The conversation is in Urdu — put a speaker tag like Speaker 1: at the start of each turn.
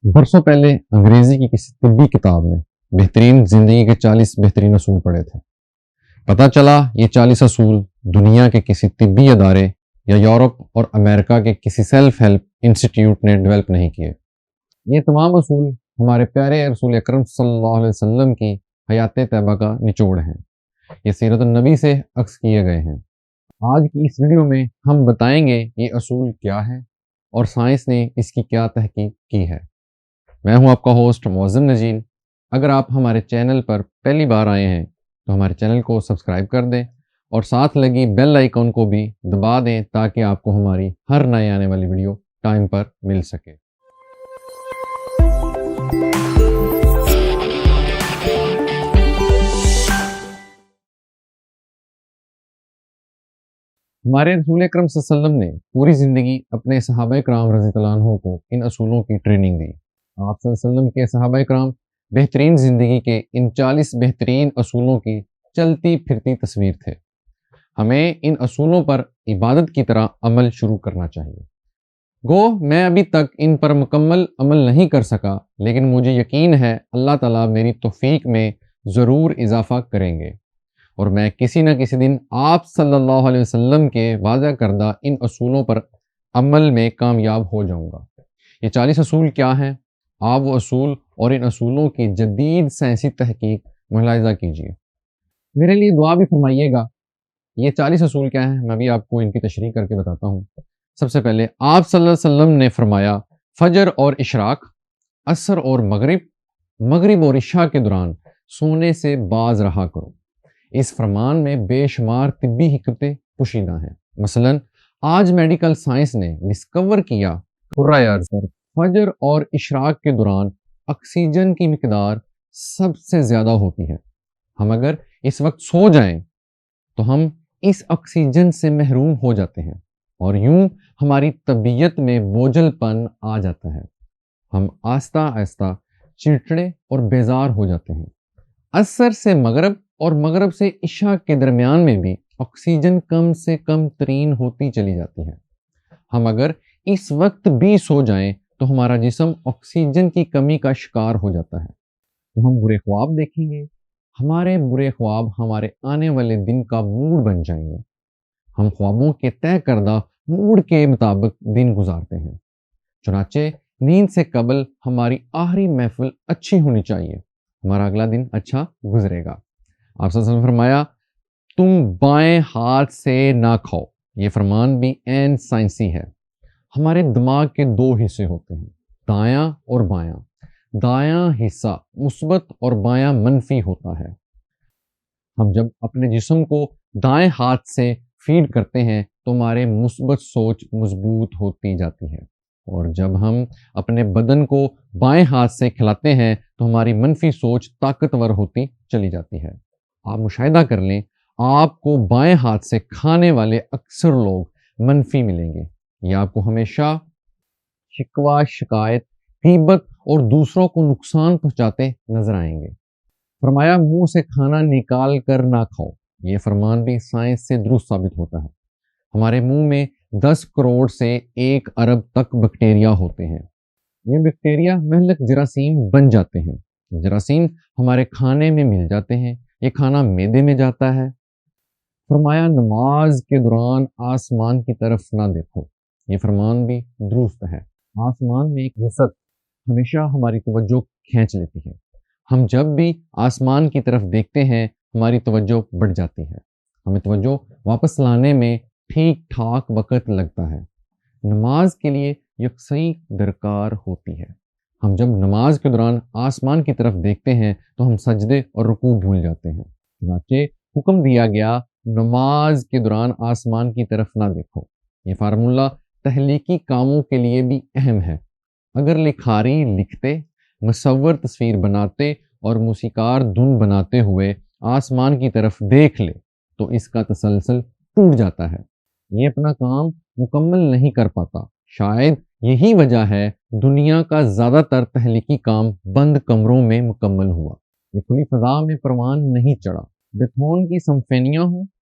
Speaker 1: برسوں پہلے انگریزی کی کسی طبی کتاب میں بہترین زندگی کے 40 بہترین اصول پڑھے تھے۔ پتہ چلا یہ 40 اصول دنیا کے کسی طبی ادارے یا یورپ اور امریکہ کے کسی سیلف ہیلپ انسٹیٹیوٹ نے ڈیولپ نہیں کیے۔ یہ تمام اصول ہمارے پیارے رسول اکرم صلی اللہ علیہ وسلم کی حیات طیبہ کا نچوڑ ہیں۔ یہ سیرت النبی سے عکس کیے گئے ہیں۔ آج کی اس ویڈیو میں ہم بتائیں گے یہ اصول کیا ہے اور سائنس نے اس کی کیا تحقیق کی ہے۔ میں ہوں آپ کا ہوسٹ معظم نجیل۔ اگر آپ ہمارے چینل پر پہلی بار آئے ہیں تو ہمارے چینل کو سبسکرائب کر دیں اور ساتھ لگی بیل آئیکن کو بھی دبا دیں تاکہ آپ کو ہماری ہر نئے آنے والی ویڈیو ٹائم پر مل سکے۔ ہمارے رسول اکرم صلی اللہ علیہ وسلم نے پوری زندگی اپنے صحابہ کرام رضی اللہ عنہ کو ان اصولوں کی ٹریننگ دی۔ آپ صلی اللہ علیہ وسلم کے صحابہ کرام بہترین زندگی کے ان 40 بہترین اصولوں کی چلتی پھرتی تصویر تھے۔ ہمیں ان اصولوں پر عبادت کی طرح عمل شروع کرنا چاہیے۔ گو میں ابھی تک ان پر مکمل عمل نہیں کر سکا، لیکن مجھے یقین ہے اللہ تعالیٰ میری توفیق میں ضرور اضافہ کریں گے اور میں کسی نہ کسی دن آپ صلی اللہ علیہ وسلم کے واضح کردہ ان اصولوں پر عمل میں کامیاب ہو جاؤں گا۔ یہ 40 اصول کیا ہیں؟ آپ وہ اصول اور ان اصولوں کی جدید سائنسی تحقیق ملاحظہ کیجیے۔ میرے لیے دعا بھی فرمائیے گا۔ یہ 40 اصول کیا ہیں میں بھی آپ کو ان کی تشریح کر کے بتاتا ہوں۔ سب سے پہلے آپ صلی اللہ علیہ وسلم نے فرمایا فجر اور اشراق، عصر اور مغرب اور عشاء کے دوران سونے سے باز رہا کرو۔ اس فرمان میں بے شمار طبی حکمتیں پوشیدہ ہیں۔ مثلا آج میڈیکل سائنس نے ڈسکور کیا فجر اور اشراق کے دوران آکسیجن کی مقدار سب سے زیادہ ہوتی ہے۔ ہم اگر اس وقت سو جائیں تو ہم اس آکسیجن سے محروم ہو جاتے ہیں اور یوں ہماری طبیعت میں بوجھل پن آ جاتا ہے۔ ہم آہستہ آہستہ چڑچڑے اور بیزار ہو جاتے ہیں۔ عصر سے مغرب اور مغرب سے عشاء کے درمیان میں بھی آکسیجن کم سے کم ترین ہوتی چلی جاتی ہے۔ ہم اگر اس وقت بھی سو جائیں تو ہمارا جسم آکسیجن کی کمی کا شکار ہو جاتا ہے۔ تو ہم برے خواب دیکھیں گے۔ ہمارے برے خواب ہمارے آنے والے دن کا موڈ بن جائیں گے۔ ہم خوابوں کے طے کردہ موڈ کے مطابق دن گزارتے ہیں۔ چنانچہ نیند سے قبل ہماری آخری محفل اچھی ہونی چاہیے، ہمارا اگلا دن اچھا گزرے گا۔ آپ صلی اللہ علیہ وسلم نے فرمایا تم بائیں ہاتھ سے نہ کھاؤ۔ یہ فرمان بھی عین سائنسی ہے۔ ہمارے دماغ کے 2 حصے ہوتے ہیں، دایاں اور بایاں۔ دایاں حصہ مثبت اور بایاں منفی ہوتا ہے۔ ہم جب اپنے جسم کو دائیں ہاتھ سے فیڈ کرتے ہیں تو ہمارے مثبت سوچ مضبوط ہوتی جاتی ہے، اور جب ہم اپنے بدن کو بائیں ہاتھ سے کھلاتے ہیں تو ہماری منفی سوچ طاقتور ہوتی چلی جاتی ہے۔ آپ مشاہدہ کر لیں، آپ کو بائیں ہاتھ سے کھانے والے اکثر لوگ منفی ملیں گے۔ یہ آپ کو ہمیشہ شکوہ، شکایت، غیبت اور دوسروں کو نقصان پہنچاتے نظر آئیں گے۔ فرمایا منہ سے کھانا نکال کر نہ کھاؤ۔ یہ فرمان بھی سائنس سے درست ثابت ہوتا ہے۔ ہمارے منہ میں 10 کروڑ سے 1 ارب تک بیکٹیریا ہوتے ہیں۔ یہ بیکٹیریا مہلک جراثیم بن جاتے ہیں۔ جراثیم ہمارے کھانے میں مل جاتے ہیں، یہ کھانا معدے میں جاتا ہے۔ فرمایا نماز کے دوران آسمان کی طرف نہ دیکھو۔ یہ فرمان بھی درست ہے۔ آسمان میں ایک وسعت ہمیشہ ہماری توجہ کھینچ لیتی ہے۔ ہم جب بھی آسمان کی طرف دیکھتے ہیں ہماری توجہ بڑھ جاتی ہے۔ ہمیں توجہ واپس لانے میں ٹھیک ٹھاک وقت لگتا ہے۔ نماز کے لیے یکسوئی درکار ہوتی ہے۔ ہم جب نماز کے دوران آسمان کی طرف دیکھتے ہیں تو ہم سجدے اور رکوع بھول جاتے ہیں۔ چنانچہ حکم دیا گیا نماز کے دوران آسمان کی طرف نہ دیکھو۔ یہ فارمولہ تخلیقی کاموں کے لیے بھی اہم ہے۔ اگر لکھاری لکھتے، مصور تصویر بناتے اور موسیقار دھن بناتے ہوئے آسمان کی طرف دیکھ لے تو اس کا تسلسل ٹوٹ جاتا ہے، یہ اپنا کام مکمل نہیں کر پاتا۔ شاید یہی وجہ ہے دنیا کا زیادہ تر تخلیقی کام بند کمروں میں مکمل ہوا، یہ کھلی فضا میں پروان نہیں چڑھا۔ بیتھون کی سمفینیاں ہوں